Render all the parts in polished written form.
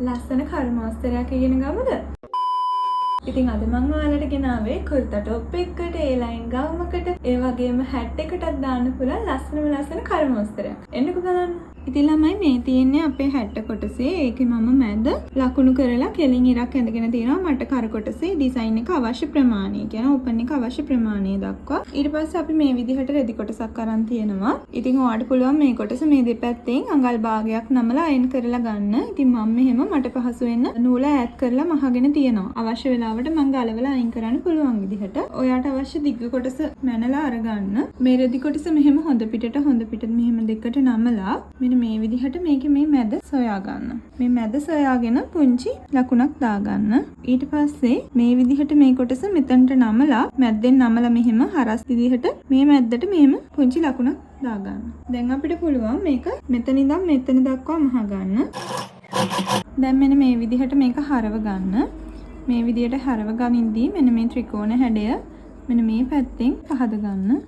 ලස්සන කර්මාස්තරයක් ඉගෙන ගමුද? ඉතින් අද මම ඔයාලට ගෙනාවේ කුර්තා টොප් එකකට, ඒ ලයින් ගවුමකට, ඒ වගේම හැට් එකකටත් දාන්න පුළුවන් ලස්සන කර්මාස්තරයක්. එන්නකෝ බලන්න. ඉතින් ළමයි මේ තියෙන්නේ අපේ හැට් කොටසේ. ඒකේ මම මැද ලකුණු කරලා කෙලින් ඉරක් ඇඳගෙන තියෙනවා මට කර කොටසේ ඩිසයින් එක අවශ්‍ය ප්‍රමාණය. කියන ඕපන් එක අවශ්‍ය ප්‍රමාණය දක්වා. ඊට පස්සේ අපි මේ විදිහට රෙදි කොටසක් අරන් තියෙනවා. ඉතින් ඔයාලට පුළුවන් මේ කොටස මේ දෙපැත්තෙන් අඟල් භාගයක් නමලා අයින් කරලා ගන්න. ඉතින් මම මෙහෙම මට පහසු වෙන්න නූල ඈඩ් කරලා මහගෙන තියෙනවා. අවශ්‍ය වෙලාවට මම ගලවලා අයින් කරන්න පුළුවන් විදිහට. ඔයාට අවශ්‍ය දිග්ග කොටස මැනලා අරගන්න. මේ රෙදි කොටස මෙහෙම හොඳ පිටට මෙහෙම දෙකට නමලා මේ විදිහට මේකේ මේ මැද සොයා ගන්න. මේ මැද සොයාගෙන පුංචි ලකුණක් දාගන්න. ඊට පස්සේ මේ විදිහට මේ කොටස මෙතනට නමලා මැද්දෙන් නමලා මෙහෙම හරස් විදිහට මේ මැද්දට මෙහෙම පුංචි ලකුණක් දාගන්න. දැන් අපිට පුළුවන් මේක මෙතන ඉඳන් මෙතන දක්වා මහ ගන්න. දැන් මෙන්න මේ විදිහට මේක හරව ගන්න. මේ විදිහට හරව ගනින්දී මෙන්න මේ ත්‍රිකෝණ හැඩය මෙන්න මේ පැත්තෙන් පහද ගන්න.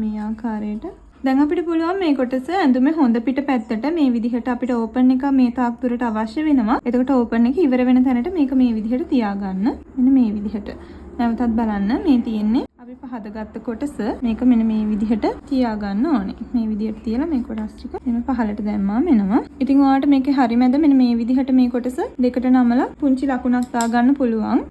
මේ ආකාරයට දැන් අපිට පුළුවන් මේ කොටස ඇඳුමේ හොඳ පිට පැත්තට මේ විදිහට අපිට ඕපන් එක මේ තාක් දුරට අවශ්‍ය වෙනවා. එතකොට ඕපන් එක ඉවර වෙන තැනට මේක මේ විදිහට තියාගන්න. මෙන්න මේ විදිහට. නැවතත් බලන්න මේ තියෙන්නේ අපි පහදගත්ත කොටස. මේක මෙන්න මේ විදිහට තියාගන්න ඕනේ. මේ විදිහට තියලා මේ කොටස් ටික මෙන්න පහලට දැම්මාම එනවා. ඉතින් ඔයාලට මේකේ හරි මැද මෙන්න මේ විදිහට මේ කොටස දෙකට නමලා පුංචි ලකුණක් දාගන්න පුළුවන්.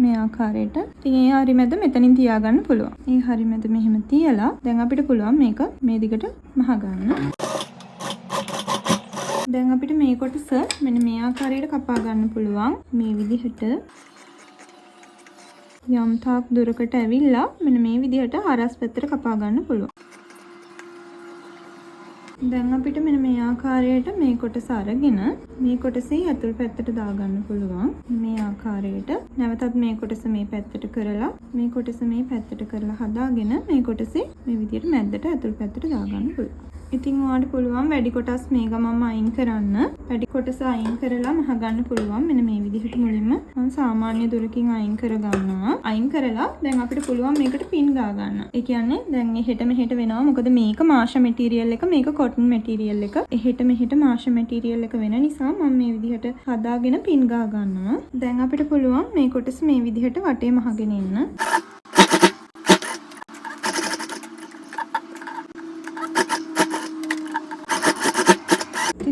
මේ ආකාරයට. ඉතින් ඒ හරි මැද මෙතනින් තියාගන්න පුළුවන්. මේ හරි මැද මෙහෙම තියලා දැන් අපිට පුළුවන් මේක මේ දිගට මහ ගන්න. දැන් අපිට මේ කොටස මෙන්න මේ ආකාරයට කපා ගන්න පුළුවන්. මේ විදිහට යම් තාක් දුරකට ඇවිල්ලා මෙන්න මේ විදිහට හරස් පැත්තට කපා ගන්න පුළුවන්. දැන් අපිට මෙන්න මේ ආකාරයට මේ කොටස අරගෙන මේ කොටසේ ඇතුල් පැත්තට දාගන්න පුළුවන්. මේ ආකාරයට නැවතත් මේ කොටස මේ පැත්තට කරලා මේ කොටස මේ පැත්තට කරලා හදාගෙන මේ කොටසේ මේ විදිහට මැද්දට ඇතුල් පැත්තට දාගන්න පුළුවන්. ඉතින් ඔයාලට පුළුවන් වැඩි කොටස් මේ ගමම අයින් කරන්න. වැඩි කොටස අයින් කරලා මහ ගන්න පුළුවන්. මෙන්න මේ විදිහට මුලින්ම මම සාමාන්‍ය දුරකින් අයින් කර ගන්නවා. අයින් කරලා දැන් අපිට පුළුවන් මේකට පින් ගා ගන්න. ඒ කියන්නේ දැන් එහෙට මෙහෙට වෙනවා. මොකද මේක මාෂා මැටීරියල් එක, මේක කොටන් මැටීරියල් එක. එහෙට මෙහෙට මාෂා මැටීරියල් එක වෙන නිසා මම මේ විදිහට හදාගෙන පින් ගා ගන්නවා. දැන් අපිට පුළුවන් මේ කොටස මේ විදිහට වටේ මහගෙන ඉන්න.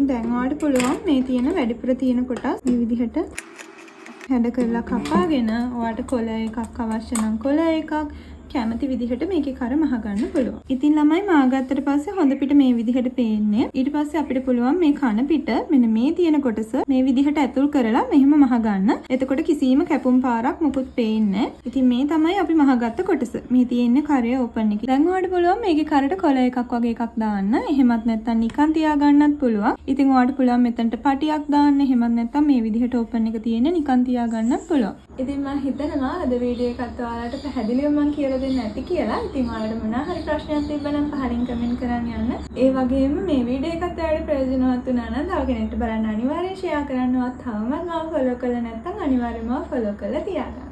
දැන් ඔයාලට පුළුවන් මේ තියෙන වැඩිපුර තියෙන කොටස් මේ විදිහට හැඩ කරලා කපාගෙන ඔයාලට කොළ එකක් අවශ්‍ය නම් කොළ එකක් කැමති විදිහට මේකේ කර මහ ගන්න පුළුවන්. ඉතින් ළමයි මාගත්තට පස්සේ හොඳ පිට මේ විදිහට පේන්නේ. ඊට පස්සේ අපිට පුළුවන් මේ කන පිට මෙන්න මේ තියෙන කොටස මේ විදිහට ඇතුල් කරලා මෙහෙම මහ ගන්න. එතකොට කිසිම කැපුම් පාරක් මුකුත් පේන්නේ නැහැ. ඉතින් මේ තමයි අපි මහගත්ත කොටස. මේ තියෙන්නේ කරේ ඕපන් එකේ. දැන් ඔයාලට පුළුවන් මේකේ කරට කොළ එකක් වගේ එකක් දාන්න. එහෙමත් නැත්නම් නිකන් තියා ගන්නත් පුළුවන්. ඉතින් ඔයාලට පුළුවන් මෙතනට පටියක් දාන්න. එහෙමත් නැත්නම් මේ විදිහට ඕපන් එක තියෙන්නේ නිකන් තියා ගන්නත් පුළුවන්. ඉතින් මම හිතනවා අද වීඩියෝ එකත් ඔයාලට පැහැදිලිව මම කියලා දෙන්න නැති කියලා. ඉතින් ඔයාලට මොනවා හරි ප්‍රශ්නයක් තිබ්බනම් පහලින් කමෙන්ට් කරන්න යන්න. ඒ වගේම මේ වීඩියෝ එකත් ඔයාලට ප්‍රයෝජනවත් වුණා නම් තව කෙනෙක්ට බලන්න අනිවාර්යයෙන් ෂෙයා කරන්නවත් තවමත් මාව ෆලෝ කරලා නැත්නම් අනිවාර්යයෙන්ම ෆලෝ කරලා තියාගන්න.